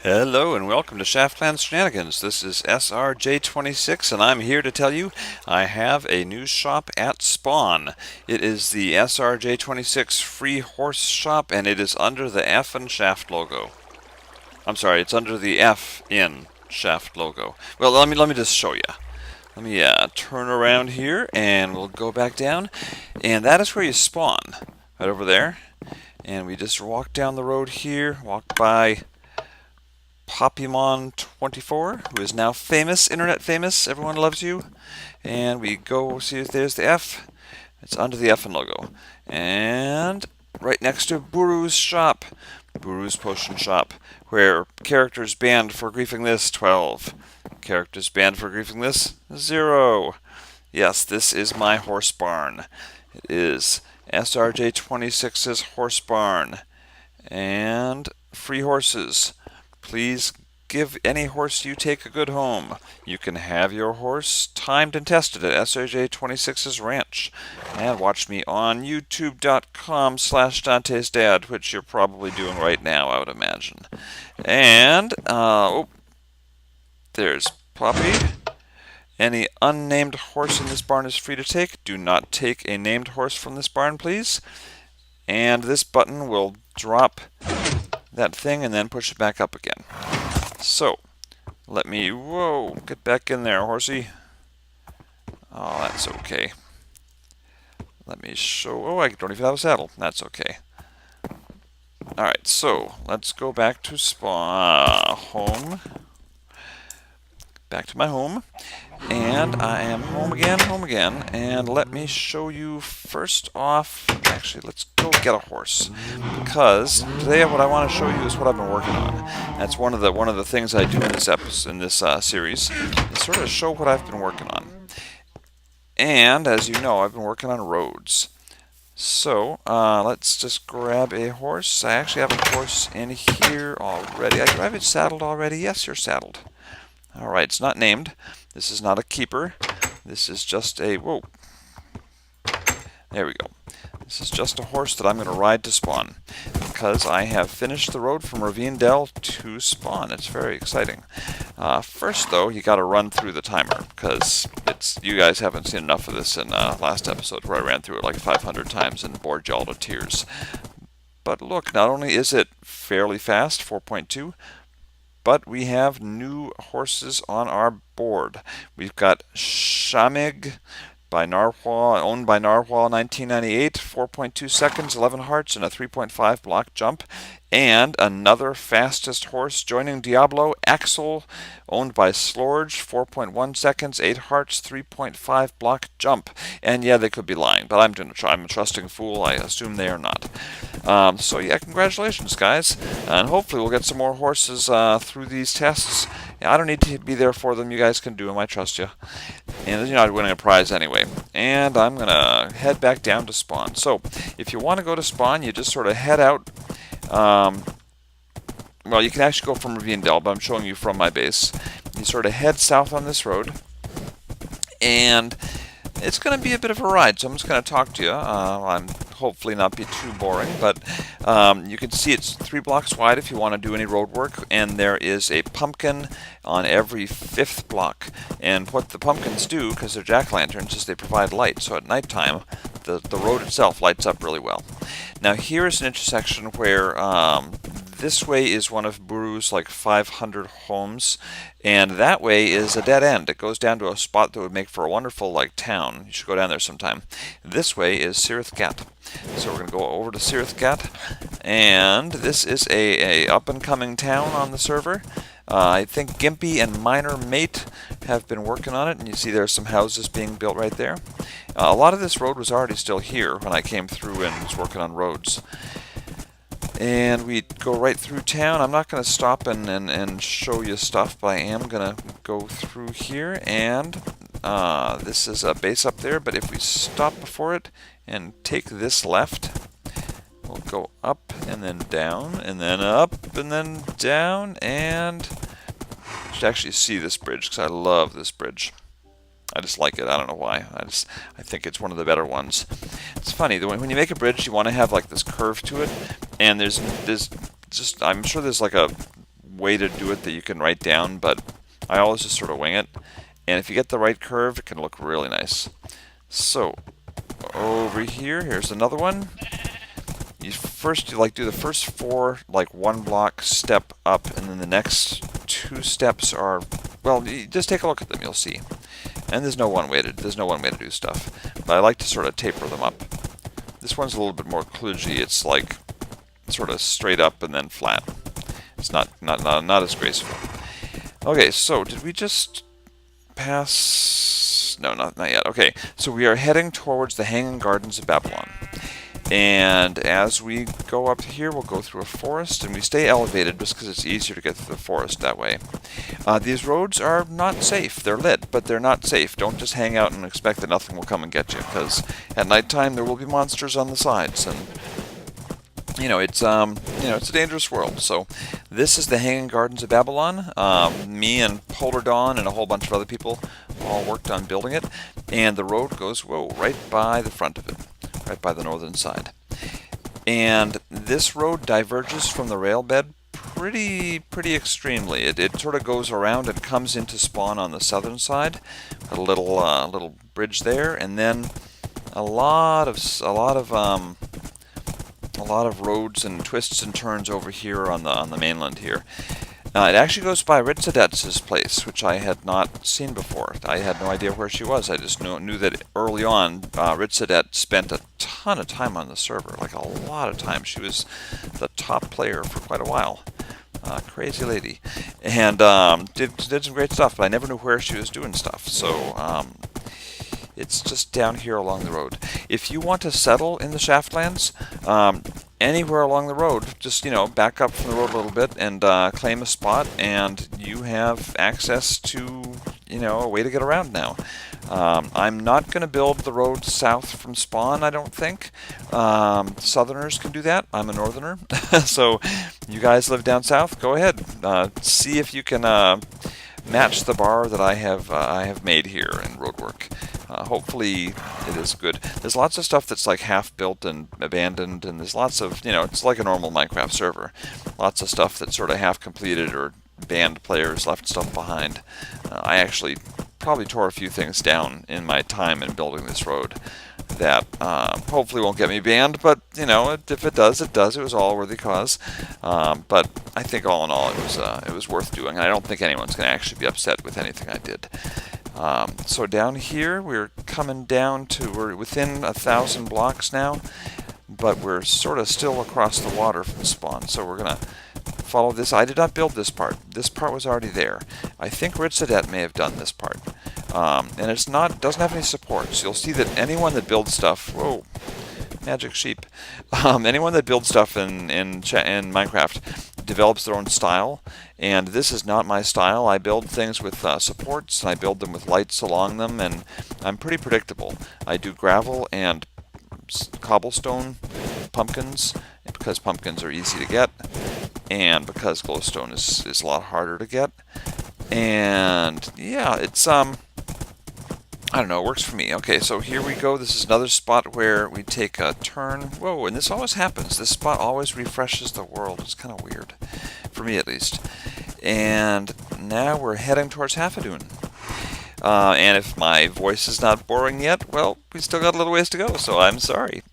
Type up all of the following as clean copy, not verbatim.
Hello and welcome to Shaftlands Shenanigans. This is SRJ26 and I'm here to tell you I have a new shop at Spawn. It is the SRJ26 free horse shop and it is under the effin shaft logo. I'm sorry, it's under the F in shaft logo. Well, let me just show you. Let me turn around here and we'll go back down, and that is where you spawn, right over there. And we just walk down the road here, walk by Poppymon24, who is now famous, internet famous, everyone loves you. And we go, see if there's the F, it's under the effin logo. And right next to Buru's shop, Buru's Potion Shop, where characters banned for griefing this, 12. Characters banned for griefing this, 0. Yes, this is my horse barn. It is SRJ26's horse barn. And free horses. Please give any horse you take a good home. You can have your horse timed and tested at SRJ26's ranch. And watch me on youtube.com/DantesDad, which you're probably doing right now, I would imagine. And, there's Poppy. Any unnamed horse in this barn is free to take. Do not take a named horse from this barn, please. And this button will drop that thing and then push it back up again. So, let me, get back in there, horsey. Oh, that's okay. Let me show, I don't even have a saddle. That's okay. Alright, so, let's go back to home. Back to my home. And I am home again, and let me show you first off, actually let's go get a horse, because today what I want to show you is what I've been working on. That's one of the things I do in this series, is sort of show what I've been working on. And as you know, I've been working on roads. So let's just grab a horse. I actually have a horse in here already. Do I have it saddled already? Yes, you're saddled. Alright, it's not named. This is not a keeper. This is just a, there we go. This is just a horse that I'm going to ride to Spawn, because I have finished the road from Ravine Dell to Spawn. It's very exciting. First, though, you got to run through the timer, because you guys haven't seen enough of this in last episode where I ran through it like 500 times and bored y'all to tears. But look, not only is it fairly fast, 4.2, but we have new horses on our board. We've got Shamig by Narwhal, owned by Narwhal, 1998, 4.2 seconds, 11 hearts, and a 3.5 block jump. And another fastest horse joining Diablo, Axel, owned by Slorge, 4.1 seconds, 8 hearts, 3.5 block jump. And yeah, they could be lying, but I'm a trusting fool. I assume they are not. So yeah, congratulations, guys. And hopefully we'll get some more horses through these tests. Yeah, I don't need to be there for them. You guys can do them. I trust you. And you're not winning a prize anyway. And I'm going to head back down to Spawn. So if you want to go to Spawn, you just sort of head out. Well, you can actually go from Ravine Dell, but I'm showing you from my base. You sort of head south on this road. And it's going to be a bit of a ride, so I'm just going to talk to you. I'm hopefully not be too boring, but you can see it's 3 blocks wide if you want to do any road work, and there is a pumpkin on every 5th block. And what the pumpkins do, because they're jack-lanterns, is they provide light, so at nighttime the road itself lights up really well. Now here is an intersection where this way is one of Buru's like 500 homes, and that way is a dead end. It goes down to a spot that would make for a wonderful like town. You should go down there sometime. This way is Sirithgat. So we're going to go over to Sirithgat, and this is a up-and-coming town on the server. I think Gimpy and Minor Mate have been working on it, and you see there's some houses being built right there. A lot of this road was already still here when I came through and was working on roads. And we go right through town. I'm not going to stop and show you stuff, but I am going to go through here. And this is a base up there, but if we stop before it and take this left, we'll go up and then down, and then up and then down, and you should actually see this bridge, because I love this bridge. I just like it. I don't know why. I think it's one of the better ones. It's funny, when you make a bridge, you want to have like this curve to it, and there's just, I'm sure there's like a way to do it that you can write down, but I always just sort of wing it. And if you get the right curve, it can look really nice. So over here, here's another one. You like do the first 4 like 1 block step up, and then the next 2 steps are, well, you just take a look at them, you'll see. And there's no one way to do stuff, but I like to sort of taper them up. This one's a little bit more kludgy. It's like sort of straight up and then flat. It's not as graceful. Okay, so did we just pass? No, not yet. Okay, so we are heading towards the Hanging Gardens of Babylon. And as we go up here, we'll go through a forest, and we stay elevated just because it's easier to get through the forest that way. These roads are not safe. They're lit, but they're not safe. Don't just hang out and expect that nothing will come and get you, because at nighttime there will be monsters on the sides, and it's a dangerous world. So this is the Hanging Gardens of Babylon. Me and Polar Dawn and a whole bunch of other people all worked on building it, and the road goes right by the front of it. Right by the northern side. And this road diverges from the rail bed pretty extremely. It sort of goes around and comes into spawn on the southern side. A little bridge there, and then a lot of roads and twists and turns over here on the mainland here. It actually goes by Ritzadet's place, which I had not seen before. I had no idea where she was. I just knew that early on, Ritzadet spent a ton of time on the server, like a lot of time. She was the top player for quite a while. Crazy lady. And did some great stuff, but I never knew where she was doing stuff. So it's just down here along the road. If you want to settle in the Shaftlands, anywhere along the road, just back up from the road a little bit and claim a spot, and you have access to a way to get around now. I'm not going to build the road south from spawn, I don't think. Southerners can do that. I'm a northerner, so you guys live down south, go ahead. See if you can match the bar that I have made here in roadwork. Hopefully it is good. There's lots of stuff that's like half built and abandoned, and there's lots of, it's like a normal Minecraft server. Lots of stuff that's sort of half completed, or banned players left stuff behind. I actually probably tore a few things down in my time in building this road that hopefully won't get me banned, but if it does, it does. It was all a worthy cause. But I think all in all, it was worth doing. I don't think anyone's going to actually be upset with anything I did. So down here, we're coming down to, we're within 1,000 blocks now, but we're sort of still across the water from spawn. So we're going to follow this. I did not build this part. This part was already there. I think Ritzadet may have done this part. And doesn't have any supports. You'll see that anyone that builds stuff, whoa, magic sheep. Anyone that builds stuff in Minecraft develops their own style, and this is not my style. I build things with supports, and I build them with lights along them, and I'm pretty predictable. I do gravel and cobblestone pumpkins, because pumpkins are easy to get, and because glowstone is a lot harder to get. And yeah, it's I don't know, it works for me. Okay, so here we go. This is another spot where we take a turn. Whoa, and this always happens. This spot always refreshes the world. It's kind of weird, for me at least. And now we're heading towards Hafadun. And if my voice is not boring yet, well, we still got a little ways to go, so I'm sorry.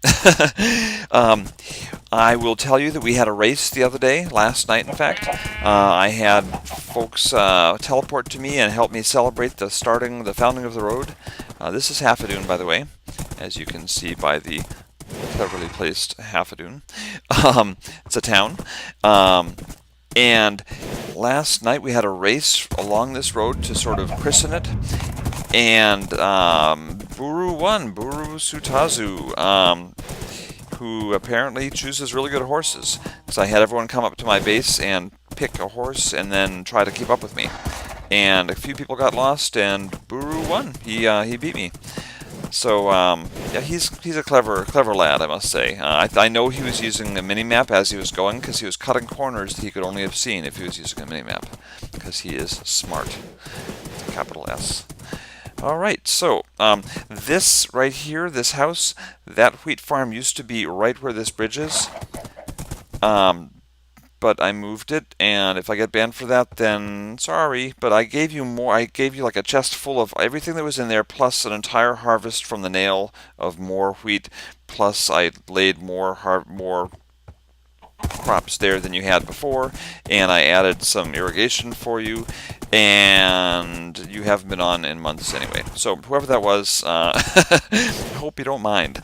I will tell you that we had a race the other day, last night in fact. I had folks teleport to me and help me celebrate the founding of the road. This is Hafadun, by the way, as you can see by the cleverly placed Hafadun. It's a town. And last night we had a race along this road to sort of christen it, and Buru won, Buru Sutazu, who apparently chooses really good horses. So I had everyone come up to my base and pick a horse and then try to keep up with me. And a few people got lost, and Buru won. He beat me. So yeah, he's a clever lad, I must say. I know he was using a mini-map as he was going, because he was cutting corners that he could only have seen if he was using a mini-map, because he is smart. With a capital S. Alright, so this right here, this house, that wheat farm used to be right where this bridge is. But but I moved it, and if I get banned for that, then sorry, but I gave you more. I gave you like a chest full of everything that was in there, plus an entire harvest from the nail of more wheat, plus I laid more crops there than you had before, and I added some irrigation for you, and you haven't been on in months anyway. So whoever that was, I hope you don't mind.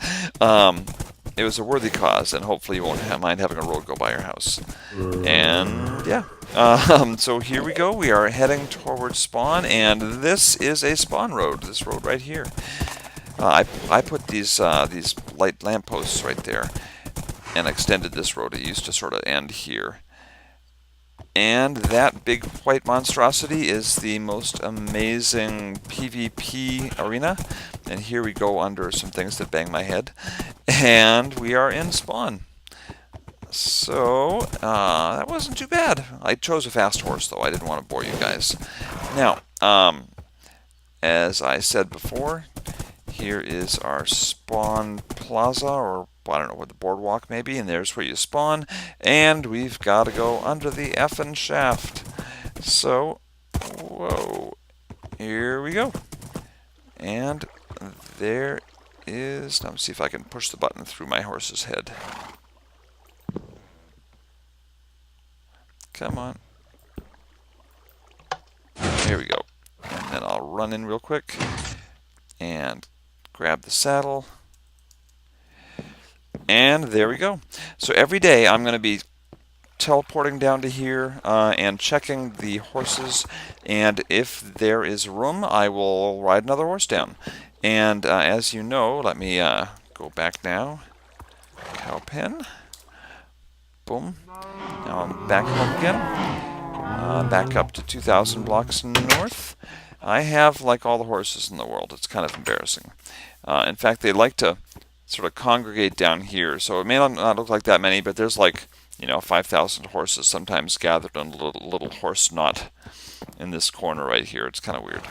It was a worthy cause, and hopefully you won't mind having a road go by your house. And yeah, so here we go. We are heading towards spawn, and this is a spawn road. This road right here. I put these light lampposts right there, and extended this road. It used to sort of end here. And that big white monstrosity is the most amazing PvP arena. And here we go under some things that bang my head. And we are in spawn. So, that wasn't too bad. I chose a fast horse, though. I didn't want to bore you guys. Now, as I said before, here is our spawn plaza, or I don't know, what, the boardwalk maybe, and there's where you spawn, and we've got to go under the effin shaft. So, whoa, here we go. And there is, let me see if I can push the button through my horse's head. Come on. Here we go. And then I'll run in real quick and grab the saddle. And there we go. So every day I'm going to be teleporting down to here and checking the horses, and if there is room I will ride another horse down. And as you know, let me go back now. Cow pen. Boom. Now I'm back home again. Back up to 2,000 blocks north. I have like all the horses in the world. It's kind of embarrassing. In fact, they like to sort of congregate down here, so it may not look like that many, but there's like, you know, 5,000 horses sometimes gathered on a little horse knot in this corner right here. It's kind of weird.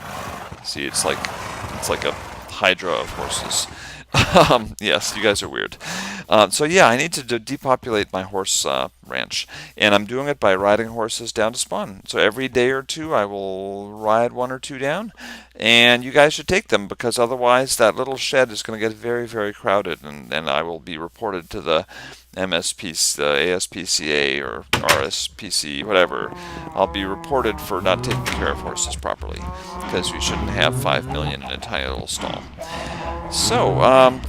See, it's like a hydra of horses. Yes, you guys are weird. So yeah, I need to depopulate my horse ranch, and I'm doing it by riding horses down to spawn. So every day or two I will ride one or two down, and you guys should take them, because otherwise that little shed is going to get very, very crowded, and I will be reported to the MSPC, ASPCA, or RSPC, whatever. I'll be reported for not taking care of horses properly, because we shouldn't have 5 million in a tiny little stall. So,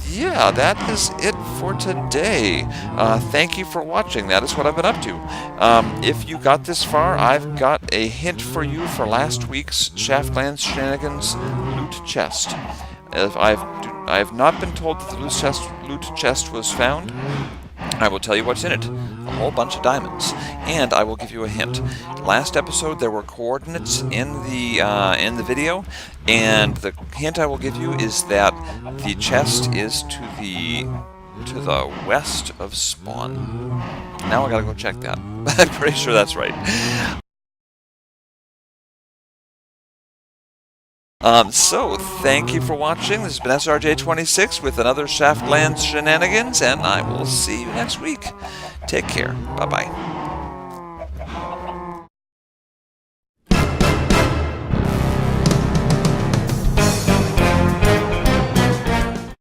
yeah, that is it for today. Thank you for watching. That is what I've been up to. If you got this far, I've got a hint for you for last week's Shaftlands Shenanigans loot chest. If I have not been told that the loot chest was found, I will tell you what's in it. A whole bunch of diamonds. And I will give you a hint. Last episode there were coordinates in the video, and the hint I will give you is that the chest is to the west of spawn. Now I gotta go check that. I'm pretty sure that's right. So, thank you for watching. This has been SRJ26 with another Shaftlands Shenanigans, and I will see you next week. Take care. Bye-bye.